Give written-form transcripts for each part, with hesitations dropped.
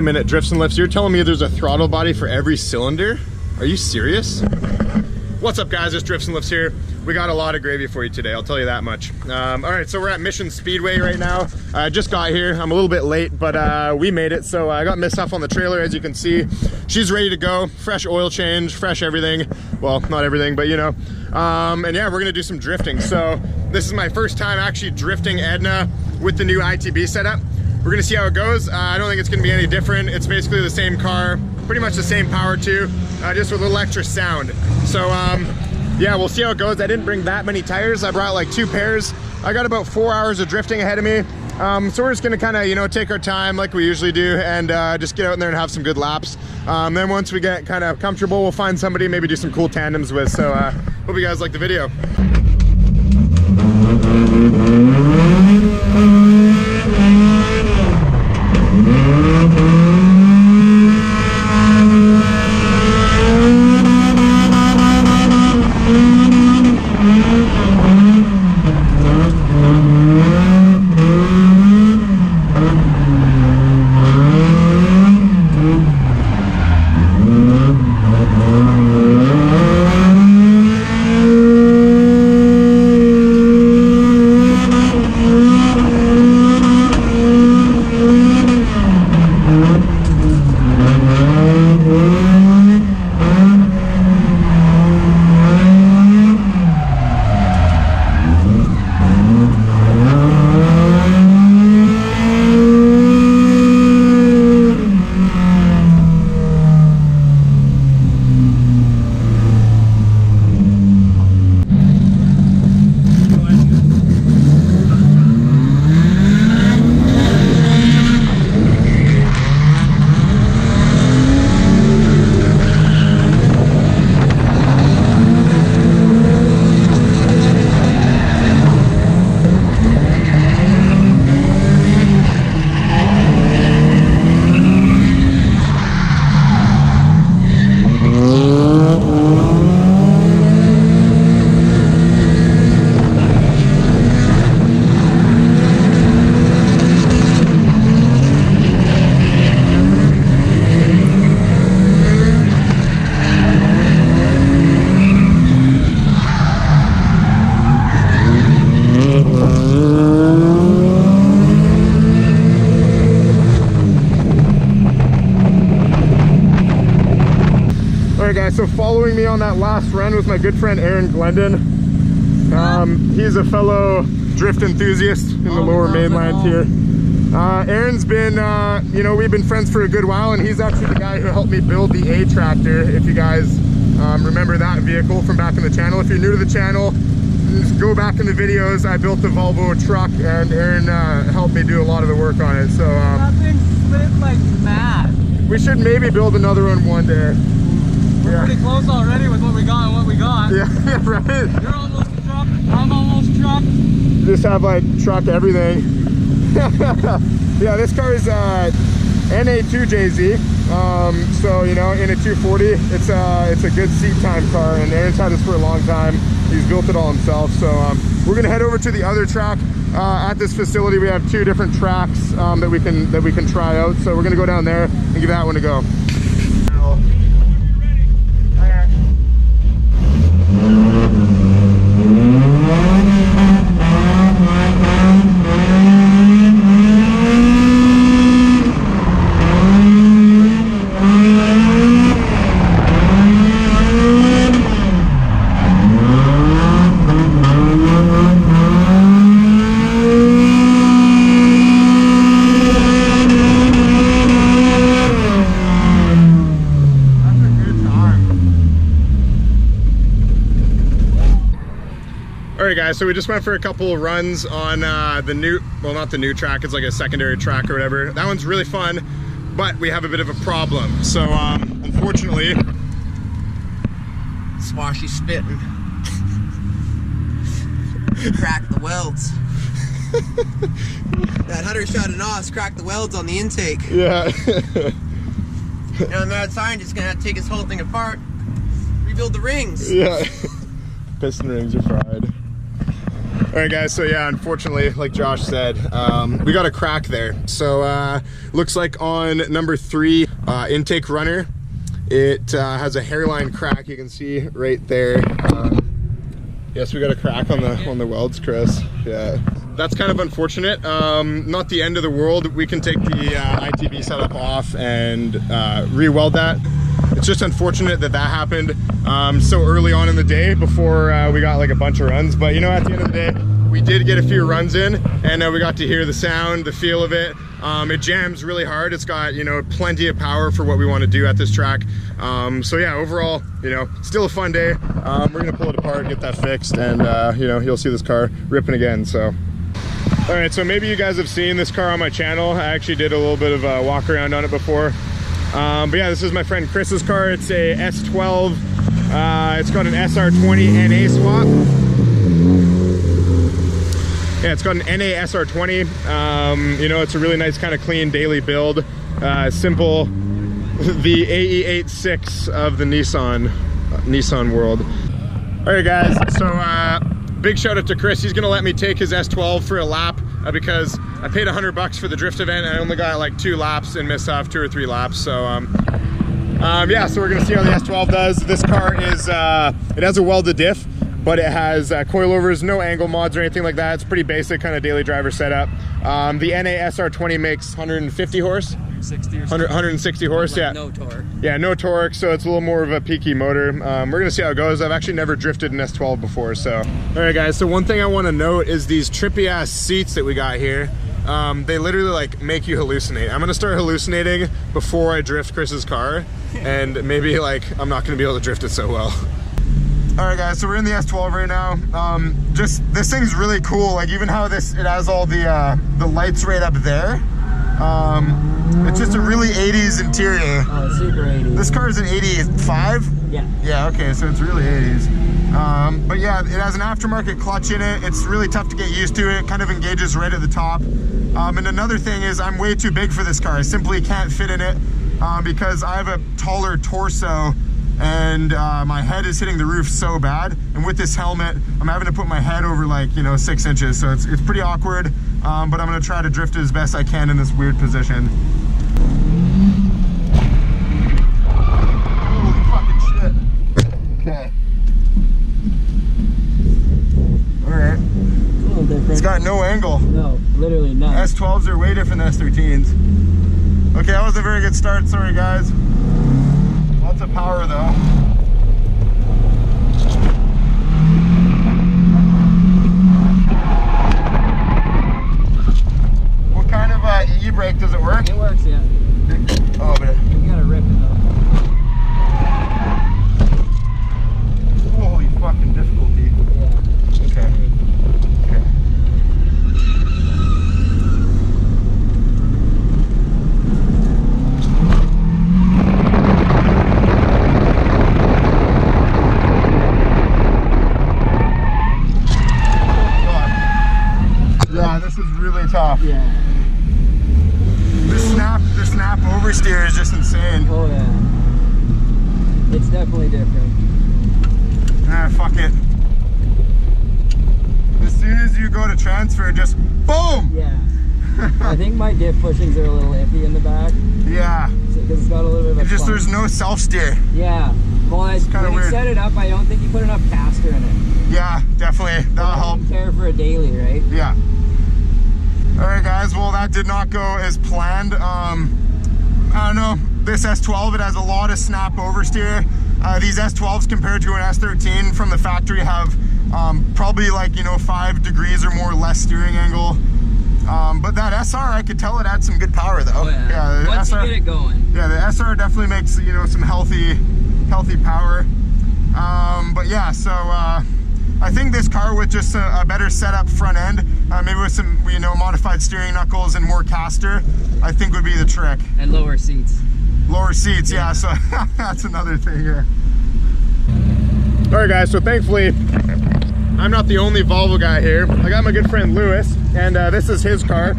minute, Drifts and Lifts. You're telling me there's a throttle body for every cylinder? Are you serious? What's up, guys? It's Drifts and Lifts here. We got a lot of gravy for you today, I'll tell you that much. All right, so we're at Mission Speedway right now. I just got here. I'm a little bit late, but we made it. So I got Miss Huff on the trailer, as you can see. She's ready to go. Fresh oil change, fresh everything. Well, not everything, but you know. And yeah, we're gonna do some drifting. So this is my first time actually drifting Edna with the new ITB setup. We're gonna see how it goes. I don't think it's gonna be any different. It's basically the same car, pretty much the same power too, just with a little extra sound. So yeah, we'll see how it goes. I didn't bring that many tires. I brought like 2 pairs. I got about 4 hours of drifting ahead of me. So we're just gonna kind of, you know, take our time like we usually do and just get out in there and have some good laps. Then once we get kind of comfortable, we'll find somebody, maybe do some cool tandems with. So hope you guys like the video. So following me on that last run was my good friend Aaron Glendon. He's a fellow drift enthusiast in the lower mainland here. Aaron's been, you know, we've been friends for a good while, and he's actually the guy who helped me build the A tractor. If you guys remember that vehicle from back in the channel. If you're new to the channel, just go back in the videos. I built the Volvo truck, and Aaron helped me do a lot of the work on it. So that thing slid like mad. We should maybe build another one one day. We're pretty close already with what we got and what we got. Yeah, right. You're almost truck, I'm almost truck. Just have like truck everything. Yeah, this car is NA2JZ. So you know, in a 240, it's a good seat time car, and Aaron's had this for a long time. He's built it all himself. So we're gonna head over to the other track. At this facility, we have 2 different tracks that we can try out. So we're gonna go down there and give that one a go. Alright guys, so we just went for a couple of runs on the new, well not the new track, it's like a secondary track or whatever. That one's really fun, but we have a bit of a problem. So unfortunately, Swashy spitting. Cracked the welds. That 100 shot of NOS cracked the welds on the intake. Yeah. And that scientist is gonna have to take his whole thing apart, rebuild the rings. Yeah. Piston rings are fried. All right, guys, so yeah, unfortunately, like Josh said, we got a crack there. So looks like on number 3, intake runner, it has a hairline crack. You can see right there. Yes, we got a crack on the welds, Chris. Yeah, that's kind of unfortunate. Not the end of the world. We can take the ITB setup off and re-weld that. It's just unfortunate that that happened so early on in the day before we got like a bunch of runs. But you know, at the end of the day, we did get a few runs in, and we got to hear the sound, the feel of it. It jams really hard. It's got, you know, plenty of power for what we want to do at this track. So yeah, overall, you know, still a fun day. We're gonna pull it apart, get that fixed, and you know, you'll see this car ripping again. So all right, so maybe you guys have seen this car on my channel. I actually did a little bit of a walk around on it before. But yeah, this is my friend Chris's car. It's a S12. It's got an SR20 NA swap. Yeah, it's got an NA SR20. You know, it's a really nice kind of clean daily build. Simple. The AE86 of the Nissan world. All right, guys. So big shout out to Chris. He's gonna let me take his S12 for a lap because I paid $100 for the drift event and I only got like 2 laps and missed off 2 or 3 laps. So yeah, so we're gonna see how the S12 does. This car is it has a welded diff, but it has coilovers, no angle mods or anything like that. It's pretty basic kind of daily driver setup. The NA SR20 makes 150 horse. 160 horse, like yeah. No torque. Yeah, no torque, so it's a little more of a peaky motor. We're gonna see how it goes. I've actually never drifted an S12 before, so. All right, guys, so one thing I wanna note is these trippy ass seats that we got here. They literally like make you hallucinate. I'm gonna start hallucinating before I drift Chris's car, and maybe like I'm not gonna be able to drift it so well. All right, guys, so we're in the S12 right now. Just, this thing's really cool. Like even how it has all the lights right up there. It's just a really 80s interior. Oh, it's super 80s. This car is an 85? Yeah. Yeah, okay, so it's really 80s. But yeah, it has an aftermarket clutch in it. It's really tough to get used to. It kind of engages right at the top. And another thing is I'm way too big for this car. I simply can't fit in it because I have a taller torso and my head is hitting the roof so bad. And with this helmet, I'm having to put my head over like, you know, 6 inches. So it's pretty awkward, but I'm gonna try to drift it as best I can in this weird position. Holy fucking shit. Okay. All right. It's a little different. It's got no angle. No, literally none. S12s are way different than S13s. Okay, that was a very good start. Sorry, guys. Lots of power though. What kind of e-brake does it work? It works, yeah. Oh, but You gotta rip it though. holy fucking difficulty. Yeah. Okay. Okay. Yeah, this is really tough. Yeah. The snap oversteer is just insane. Oh yeah. It's definitely different. Ah, fuck it. As soon as you go to transfer, just boom! Yeah. I think my diff bushings are a little iffy in the back. Yeah. Because it's got a little bit of a It just, clunch. there's no self-steer. Yeah. Well, kinda when weird. you set it up, I don't think you put enough caster in it. Yeah, definitely. That'll I help. don't care for a daily, right? Yeah. All right, guys. Well, that did not go as planned. I don't know. This S12, it has a lot of snap oversteer. These S12s compared to an S13 from the factory have probably like, you know, 5 degrees or more less steering angle. But that SR, I could tell it had some good power though. Oh, yeah. The Once SR, you get it going. yeah, the SR definitely makes, you know, some healthy power. But yeah, so I think this car with just a better setup front end, maybe with some, you know, modified steering knuckles and more caster, I think would be the trick. And lower seats. Lower seats, yeah, so that's another thing here. All right, guys, so thankfully, I'm not the only Volvo guy here. I got my good friend Lewis, and this is his car.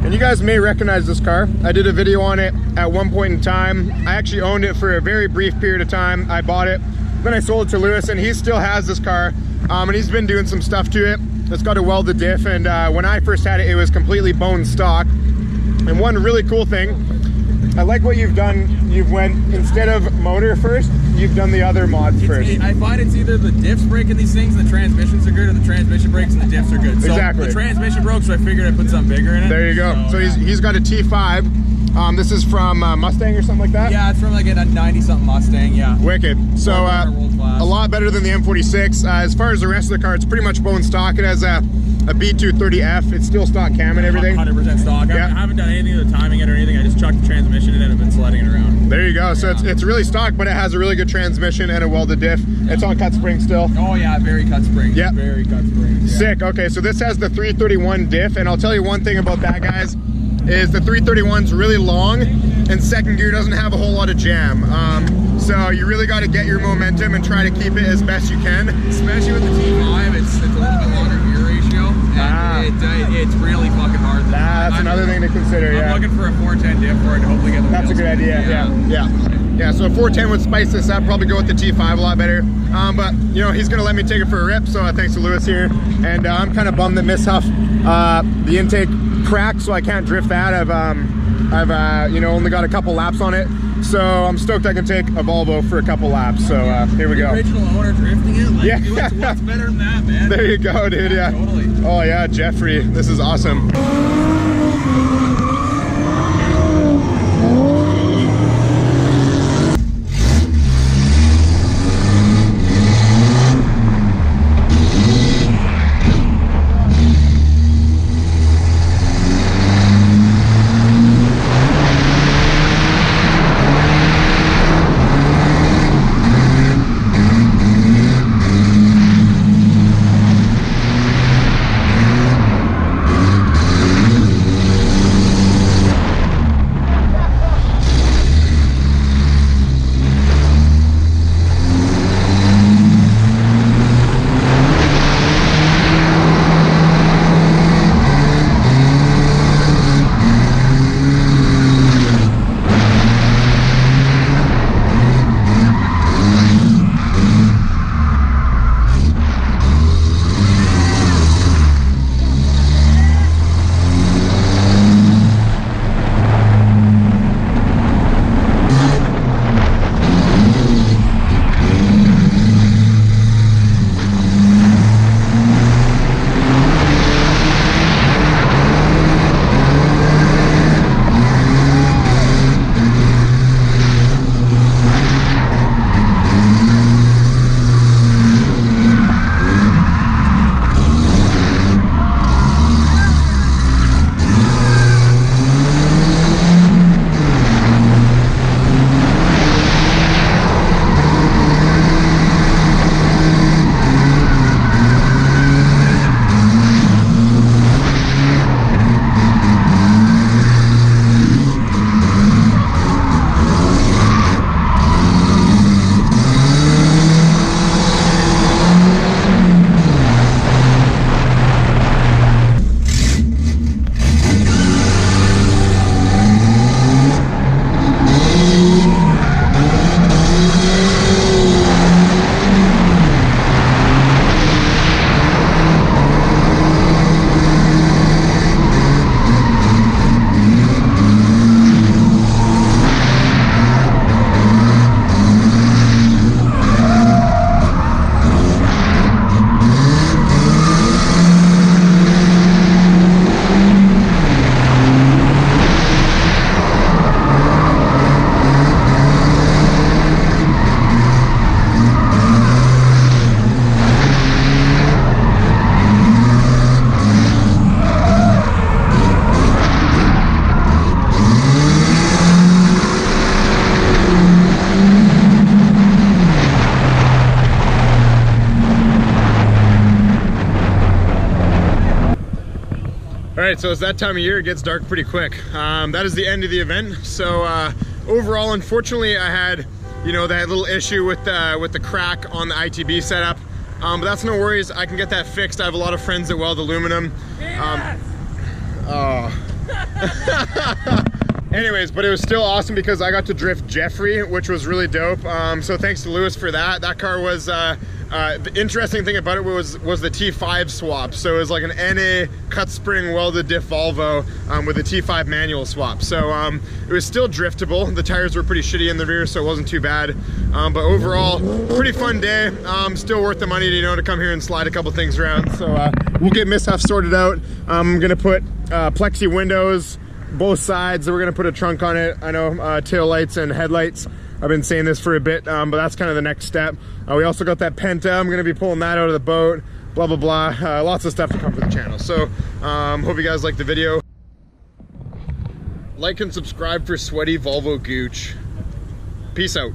And you guys may recognize this car. I did a video on it at one point in time. I actually owned it for a very brief period of time. I bought it, then I sold it to Lewis, and he still has this car. And he's been doing some stuff to it. It's got a welded diff, and when I first had it, it was completely bone stock. And one really cool thing, I like what you've done. You've went, instead of motor first, you've done the other mods first. I find it's either the diffs breaking these things and the transmissions are good, or the transmission breaks and the diffs are good. So exactly. The transmission broke, so I figured I'd put something bigger in it. There you go. So he's got a T5. This is from Mustang or something like that? Yeah, it's from like a 90-something Mustang, yeah. Wicked. So a lot better than the M46. As far as the rest of the car, it's pretty much bone stock. It has a B230F. It's still stock cam and everything. 100% stock. Yeah. I haven't done anything to the timing it or anything. I just chucked the transmission in it and I've been sliding it around. There you go. So it's really stock, but it has a really good transmission and a welded diff. Yeah. It's on cut spring still. Oh yeah, very cut springs. Yeah. Very cut springs. Yeah. Sick. Okay, so this has the 331 diff, and I'll tell you one thing about that, guys, is the 331's really long, and second gear doesn't have a whole lot of jam. So you really got to get your momentum and try to keep it as best you can. Especially with the T5, it's a little bit longer gear ratio, and it's really fucking hard. That's another thing to consider. I'm looking for a 410 diff for it to hopefully get the That's a good idea. Yeah. So a 410 would spice this up. Probably go with the T5 a lot better. But you know, he's gonna let me take it for a rip. So thanks to Lewis here. And I'm kind of bummed that Miss Huff, the intake cracked, so I can't drift that. I've you know, only got a couple laps on it. So I'm stoked I can take a Volvo for a couple laps. So here we go. The original owner drifting it. Like, yeah. What's better than that, man? There you go, dude. Yeah. Totally. Oh yeah, Jeffrey. This is awesome. All right, so it's that time of year, it gets dark pretty quick. That is the end of the event. So overall, unfortunately, I had, you know, that little issue with the crack on the Itb'S setup. But that's no worries, I can get that fixed. I have a lot of friends that weld aluminum. Anyways, but it was still awesome because I got to drift Jeffrey, which was really dope. So thanks to Lewis for that. That car was, the interesting thing about it was the T5 swap. So it was like an NA cut spring welded diff Volvo with a T5 manual swap. So it was still driftable. The tires were pretty shitty in the rear, so it wasn't too bad. But overall, pretty fun day. Still worth the money to, you know, to come here and slide a couple things around. So we'll get Miss Huff sorted out. I'm gonna put plexi windows both sides. So we're gonna put a trunk on it. I know tail lights and headlights. I've been saying this for a bit, but that's kind of the next step. We also got that Penta. I'm gonna be pulling that out of the boat. Blah blah blah. Lots of stuff to come for the channel. So hope you guys like the video. Like and subscribe for sweaty Volvo Gooch. Peace out.